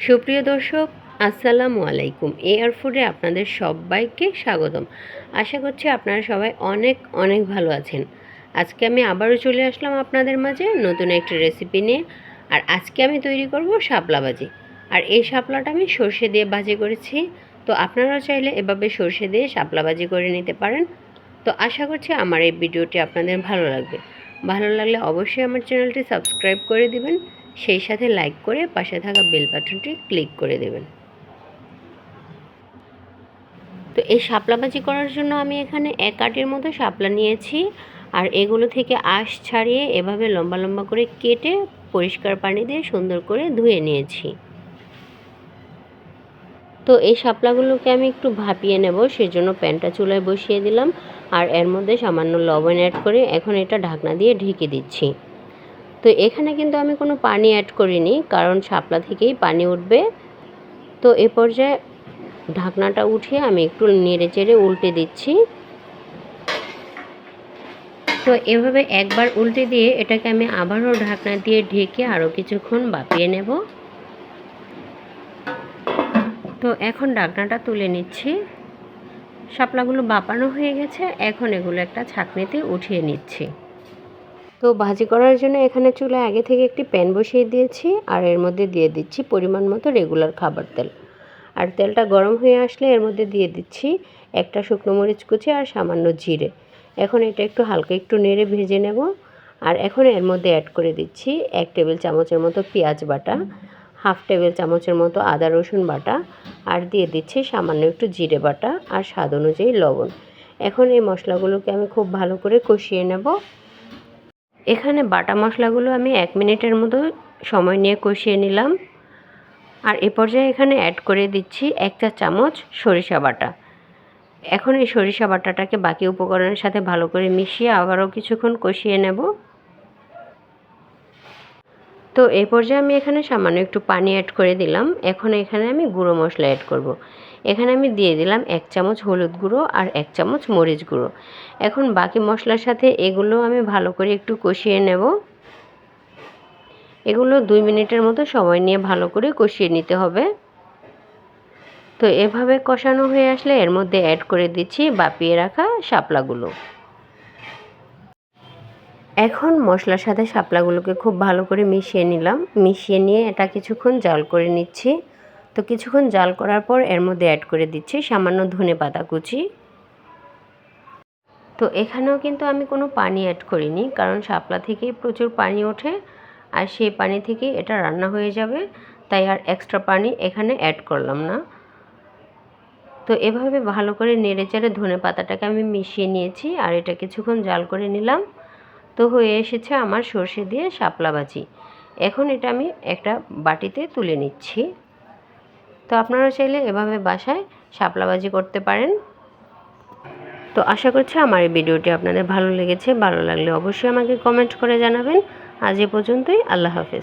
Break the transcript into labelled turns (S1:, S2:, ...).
S1: সুপ্রিয় দর্শক, আসসালামু আলাইকুম। এয়ার ফুডে আপনাদের সবাইকে স্বাগতম। আশা করছি আপনারা সবাই অনেক অনেক ভালো আছেন। আজকে আমি আবারও চলে আসলাম আপনাদের মাঝে নতুন একটি রেসিপি নিয়ে। আর আজকে আমি তৈরি করব শাপলা ভাজি। আর এই শাপলাটা আমি সর্ষে দিয়ে ভাজি করেছি। তো আপনারাও চাইলে এভাবে সর্ষে দিয়ে শাপলা ভাজি করে নিতে পারেন। তো আশা করছি আমার এই ভিডিওটি আপনাদের ভালো লাগবে। ভালো লাগলে অবশ্যই আমার চ্যানেলটি সাবস্ক্রাইব করে দিবেন, সেই সাথে লাইক করে পাশে থাকা বেল বাটনটি ক্লিক করে দেবেন। তো এই শাপলা ভাজি করার জন্য আমি এখানে 1 আটির মতো শাপলা নিয়েছি। আর এগুলো থেকে আঁশ ছাড়িয়ে এভাবে লম্বা লম্বা করে কেটে পরিষ্কার পানি দিয়ে সুন্দর করে ধুয়ে নিয়েছি। তো এই শাপলাগুলোকে আমি একটু ভাপিয়ে নেব, সেজন্য প্যানটা চুলায় বসিয়ে দিলাম। আর এর মধ্যে সামান্য লবণ অ্যাড করে এখন এটা ঢাকনা দিয়ে ঢেকে দিচ্ছি। তো এখানে কিন্তু আমি কোনো পানি অ্যাড করিনি, কারণ শাপলা থেকেই পানি উঠবে। তো এ পর্যায়ে ঢাকনাটা উঠিয়ে আমি একটু নেড়ে চেড়ে উল্টে দিচ্ছি। তো এভাবে একবার উল্টে দিয়ে এটাকে আমি আবারও ঢাকনা দিয়ে ঢেকে আরও কিছুক্ষণ ভাপিয়ে নেব। তো এখন ঢাকনাটা তুলে নিচ্ছি। শাপলাগুলো ভাপানো হয়ে গেছে, এখন এগুলো একটা ছাঁকনিতে উঠিয়ে নিচ্ছি। তো ভাজি করার জন্য এখানে চুলায় আগে থেকে একটি প্যান বসিয়ে দিয়েছি। আর এর মধ্যে দিয়ে দিচ্ছি পরিমাণ মতো রেগুলার খাবার তেল। আর তেলটা গরম হয়ে আসলে এর মধ্যে দিয়ে দিচ্ছি একটা শুকনো মরিচ কুচি আর সামান্য জিরে। এখন এটা একটু হালকা একটু নেড়ে ভেজে নেব। আর এখন এর মধ্যে অ্যাড করে দিচ্ছি 1 টেবিল চামচের মতো পেঁয়াজ বাটা, 1/2 টেবিল চামচের মতো আদা রসুন বাটা, আর দিয়ে দিচ্ছি সামান্য একটু জিরে বাটা আর স্বাদ অনুযায়ী লবণ। এখন এই মশলাগুলোকে আমি খুব ভালো করে কষিয়ে নেব। এখানে বাটা মশলাগুলো আমি 1 মিনিটের মতো সময় নিয়ে কষিয়ে নিলাম। আর এ পর্যায়ে এখানে অ্যাড করে দিচ্ছি 1 চা চামচ সরিষা বাটা। এখন এই সরিষা বাটাটাকে বাকি উপকরণের সাথে ভালো করে মিশিয়ে আবারও কিছুক্ষণ কষিয়ে নেব। তো এই পর্যায়ে আমি এখানে সামান্য একটু পানি অ্যাড করে দিলাম। এখন এখানে আমি গুঁড়ো মশলা অ্যাড করব। এখানে আমি দিয়ে দিলাম 1 চামচ হলুদ গুঁড়ো আর 1 চামচ মরিচ গুঁড়ো। এখন বাকি মশলার সাথে এগুলো আমি ভালো করে একটু কষিয়ে নেব। এগুলো 2 মিনিটের মতো সময় নিয়ে ভালো করে কষিয়ে নিতে হবে। তো এভাবে কষানো হয়ে আসলে এর মধ্যে অ্যাড করে দিচ্ছি ভাপিয়ে রাখা শাপলাগুলো। এখন মশলার সাথে শাপলাগুলোকে খুব ভালো করে মিশিয়ে নিলাম। মিশিয়ে নিয়ে এটা কিছুক্ষণ জাল করে নিচ্ছি। তো কিছুক্ষণ জাল করার পর এর মধ্যে অ্যাড করে দিচ্ছি সামান্য ধনেপাতা কুচি। তো এখানেও কিন্তু আমি কোনো পানি অ্যাড করিনি, কারণ শাপলা থেকেই প্রচুর পানি ওঠে। আর সেই পানি থেকেই এটা রান্না হয়ে যাবে, তাই আর এক্সট্রা পানি এখানে অ্যাড করলাম না। তো এভাবে ভালো করে নেড়েচেড়ে ধনেপাতাটাকে আমি মিশিয়ে নিয়েছি। আর এটা কিছুক্ষণ জাল করে নিলাম। তো হয়ে এসেছে আমার সর্ষে দিয়ে শাপলা ভাজি। এখন এটা আমি একটা বাটিতে তুলে নিচ্ছি। তো আপনারা চাইলে এভাবে বাসায় শাপলা ভাজি করতে পারেন। তো আশা করছি আমার এই ভিডিওটি আপনাদের ভালো লেগেছে। ভালো লাগলে অবশ্যই আমাকে কমেন্ট করে জানাবেন। আজ এ পর্যন্তই। আল্লাহ হাফেজ।